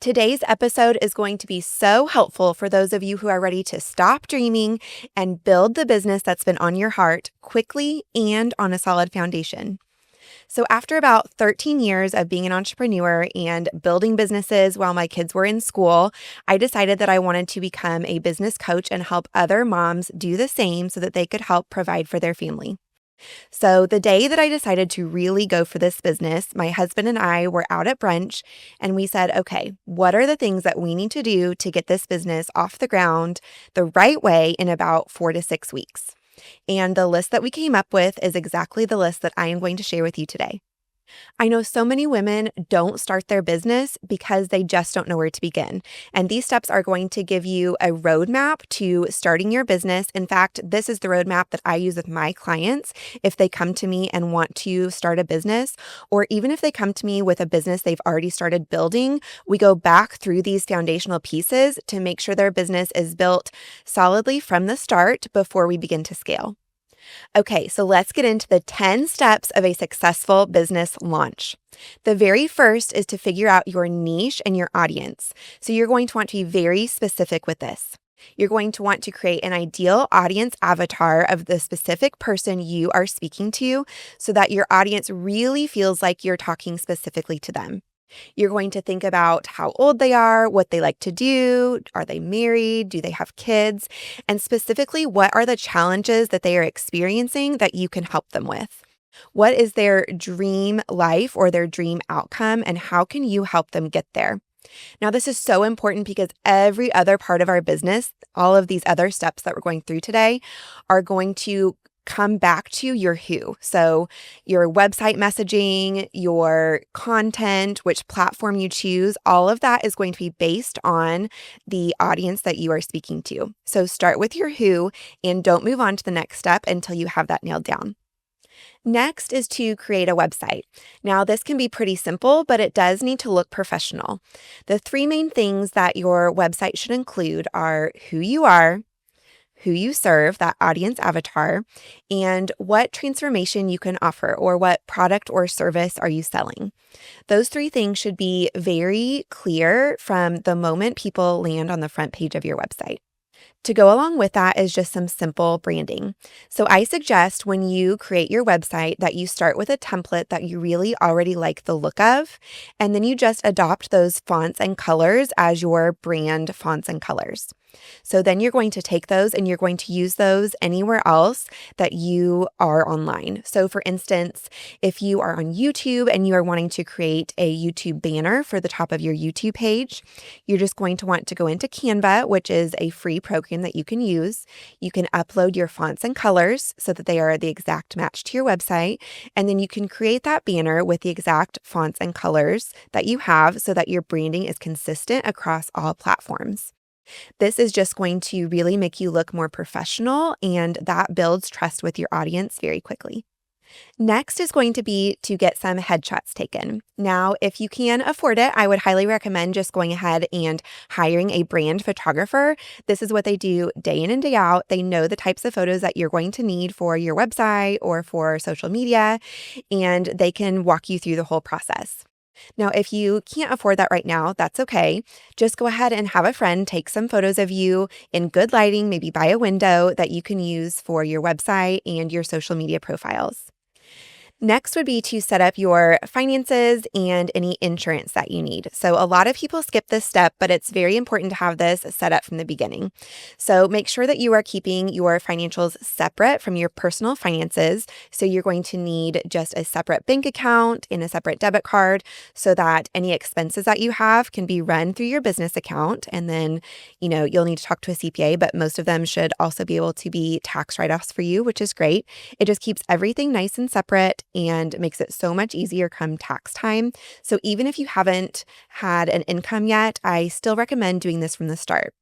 Today's episode is going to be so helpful for those of you who are ready to stop dreaming and build the business that's been on your heart quickly and on a solid foundation. So, after about 13 years of being an entrepreneur and building businesses while my kids were in school, I decided that I wanted to become a business coach and help other moms do the same so that they could help provide for their family. So, the day that I decided to really go for this business, my husband and I were out at brunch and we said, okay, what are the things that we need to do to get this business off the ground the right way in about 4 to 6 weeks? And the list that we came up with is exactly the list that I am going to share with you today. I know so many women don't start their business because they just don't know where to begin. And these steps are going to give you a roadmap to starting your business. In fact, this is the roadmap that I use with my clients if they come to me and want to start a business, or even if they come to me with a business they've already started building. We go back through these foundational pieces to make sure their business is built solidly from the start before we begin to scale. Okay, so let's get into the 10 steps of a successful business launch. The very first is to figure out your niche and your audience. So you're going to want to be very specific with this. You're going to want to create an ideal audience avatar of the specific person you are speaking to so that your audience really feels like you're talking specifically to them. You're going to think about how old they are, what they like to do, are they married, do they have kids, and specifically, what are the challenges that they are experiencing that you can help them with? What is their dream life or their dream outcome, and how can you help them get there? Now, this is so important because every other part of our business, all of these other steps that we're going through today, are going to come back to your who. So your website messaging, your content, which platform you choose, all of that is going to be based on the audience that you are speaking to. So start with your who and don't move on to the next step until you have that nailed down. Next is to create a website. Now, this can be pretty simple, but it does need to look professional. The three main things that your website should include are who you are, who you serve, that audience avatar, and what transformation you can offer or what product or service are you selling. Those three things should be very clear from the moment people land on the front page of your website. To go along with that is just some simple branding. So I suggest when you create your website that you start with a template that you really already like the look of, and then you just adopt those fonts and colors as your brand fonts and colors. So then you're going to take those and you're going to use those anywhere else that you are online. So for instance, if you are on YouTube and you are wanting to create a YouTube banner for the top of your YouTube page, you're just going to want to go into Canva, which is a free program that you can use. You can upload your fonts and colors so that they are the exact match to your website. And then you can create that banner with the exact fonts and colors that you have so that your branding is consistent across all platforms. This is just going to really make you look more professional, and that builds trust with your audience very quickly. Next is going to be to get some headshots taken. Now, if you can afford it, I would highly recommend just going ahead and hiring a brand photographer. This is what they do day in and day out. They know the types of photos that you're going to need for your website or for social media, and they can walk you through the whole process. Now, if you can't afford that right now, that's okay. Just go ahead and have a friend take some photos of you in good lighting, maybe by a window that you can use for your website and your social media profiles. Next would be to set up your finances and any insurance that you need. So a lot of people skip this step, but it's very important to have this set up from the beginning. So make sure that you are keeping your financials separate from your personal finances. So you're going to need just a separate bank account and a separate debit card so that any expenses that you have can be run through your business account. And then, you'll need to talk to a CPA, but most of them should also be able to be tax write-offs for you, which is great. It just keeps everything nice and separate and makes it so much easier come tax time. So even if you haven't had an income yet, I still recommend doing this from the start.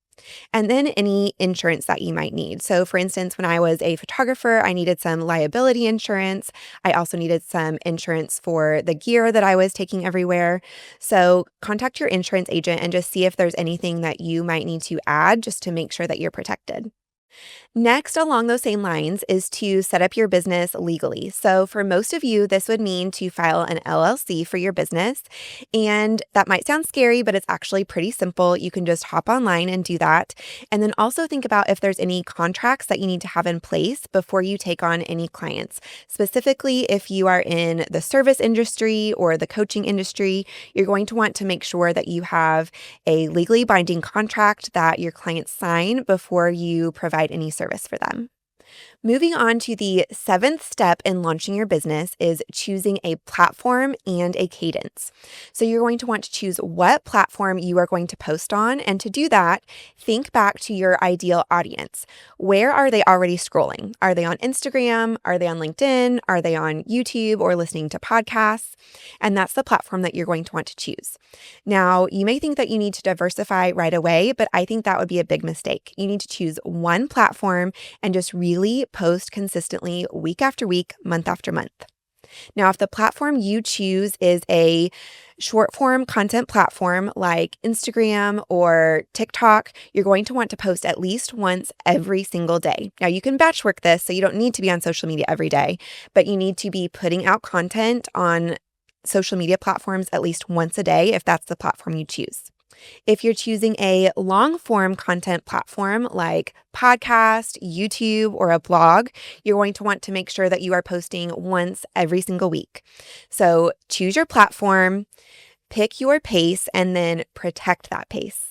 And then any insurance that you might need. So for instance, when I was a photographer, I needed some liability insurance. I also needed some insurance for the gear that I was taking everywhere. So contact your insurance agent and just see if there's anything that you might need to add just to make sure that you're protected. Next, along those same lines, is to set up your business legally. So, for most of you, this would mean to file an LLC for your business. And that might sound scary, but it's actually pretty simple. You can just hop online and do that. And then also think about if there's any contracts that you need to have in place before you take on any clients. Specifically, if you are in the service industry or the coaching industry, you're going to want to make sure that you have a legally binding contract that your clients sign before you provide any service for them. Moving on to the seventh step in launching your business is choosing a platform and a cadence. So you're going to want to choose what platform you are going to post on. And to do that, think back to your ideal audience. Where are they already scrolling? Are they on Instagram? Are they on LinkedIn? Are they on YouTube or listening to podcasts? And that's the platform that you're going to want to choose. Now, you may think that you need to diversify right away, but I think that would be a big mistake. You need to choose one platform and just really post consistently week after week, month after month. Now, if the platform you choose is a short form content platform like Instagram or TikTok, you're going to want to post at least once every single day. Now, you can batch work this, so you don't need to be on social media every day, but you need to be putting out content on social media platforms at least once a day if that's the platform you choose. If you're choosing a long form content platform like podcast, YouTube, or a blog, you're going to want to make sure that you are posting once every single week. So choose your platform, pick your pace, and then protect that pace.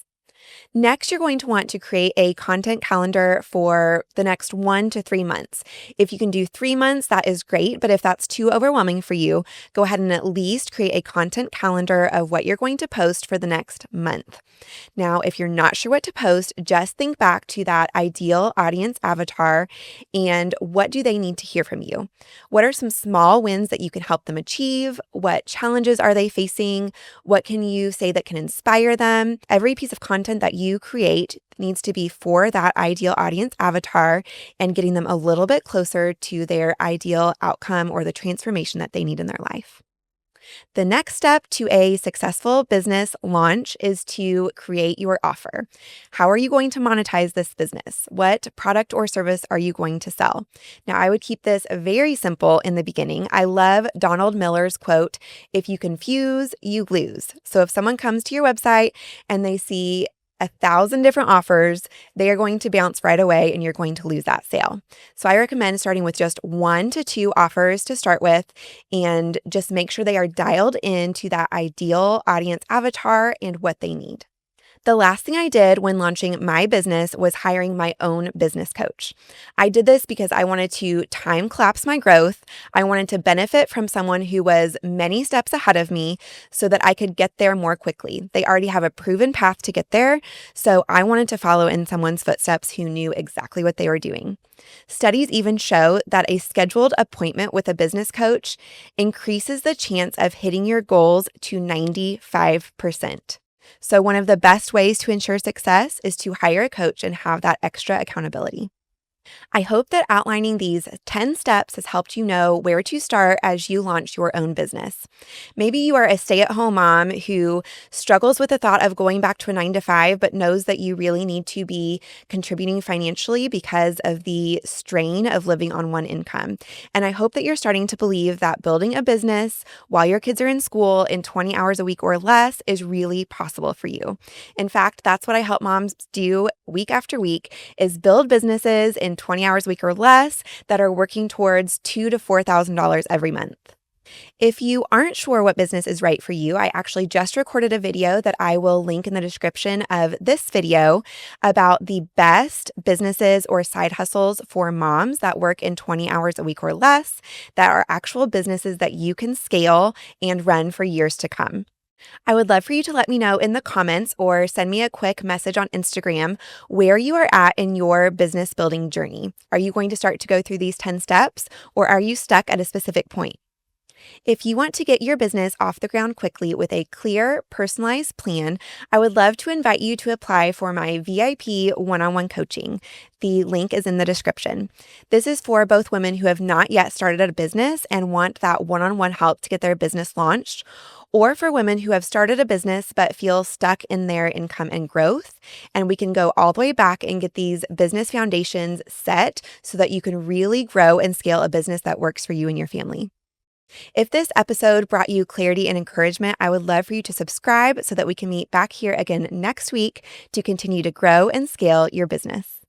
Next, you're going to want to create a content calendar for the next 1 to 3 months. If you can do 3 months, that is great. But if that's too overwhelming for you, go ahead and at least create a content calendar of what you're going to post for the next month. Now, if you're not sure what to post, just think back to that ideal audience avatar and what do they need to hear from you? What are some small wins that you can help them achieve? What challenges are they facing? What can you say that can inspire them? Every piece of content that you create needs to be for that ideal audience avatar and getting them a little bit closer to their ideal outcome or the transformation that they need in their life. The next step to a successful business launch is to create your offer. How are you going to monetize this business? What product or service are you going to sell? Now, I would keep this very simple in the beginning. I love Donald Miller's quote, "If you confuse, you lose." So if someone comes to your website and they see 1,000 different offers, they are going to bounce right away and you're going to lose that sale. So I recommend starting with just 1 to 2 offers to start with and just make sure they are dialed into that ideal audience avatar and what they need. The last thing I did when launching my business was hiring my own business coach. I did this because I wanted to time collapse my growth. I wanted to benefit from someone who was many steps ahead of me so that I could get there more quickly. They already have a proven path to get there, so I wanted to follow in someone's footsteps who knew exactly what they were doing. Studies even show that a scheduled appointment with a business coach increases the chance of hitting your goals to 95%. So one of the best ways to ensure success is to hire a coach and have that extra accountability. I hope that outlining these 10 steps has helped you know where to start as you launch your own business. Maybe you are a stay-at-home mom who struggles with the thought of going back to a 9 to 5, but knows that you really need to be contributing financially because of the strain of living on one income. And I hope that you're starting to believe that building a business while your kids are in school in 20 hours a week or less is really possible for you. In fact, that's what I help moms do week after week is build businesses in 20 hours a week or less that are working towards $2,000 to $4,000 every month. If you aren't sure what business is right for you, I actually just recorded a video that I will link in the description of this video about the best businesses or side hustles for moms that work in 20 hours a week or less, that are actual businesses that you can scale and run for years to come. I would love for you to let me know in the comments or send me a quick message on Instagram where you are at in your business building journey. Are you going to start to go through these 10 steps or are you stuck at a specific point? If you want to get your business off the ground quickly with a clear, personalized plan, I would love to invite you to apply for my VIP one-on-one coaching. The link is in the description. This is for both women who have not yet started a business and want that one-on-one help to get their business launched, or for women who have started a business but feel stuck in their income and growth. And we can go all the way back and get these business foundations set so that you can really grow and scale a business that works for you and your family. If this episode brought you clarity and encouragement, I would love for you to subscribe so that we can meet back here again next week to continue to grow and scale your business.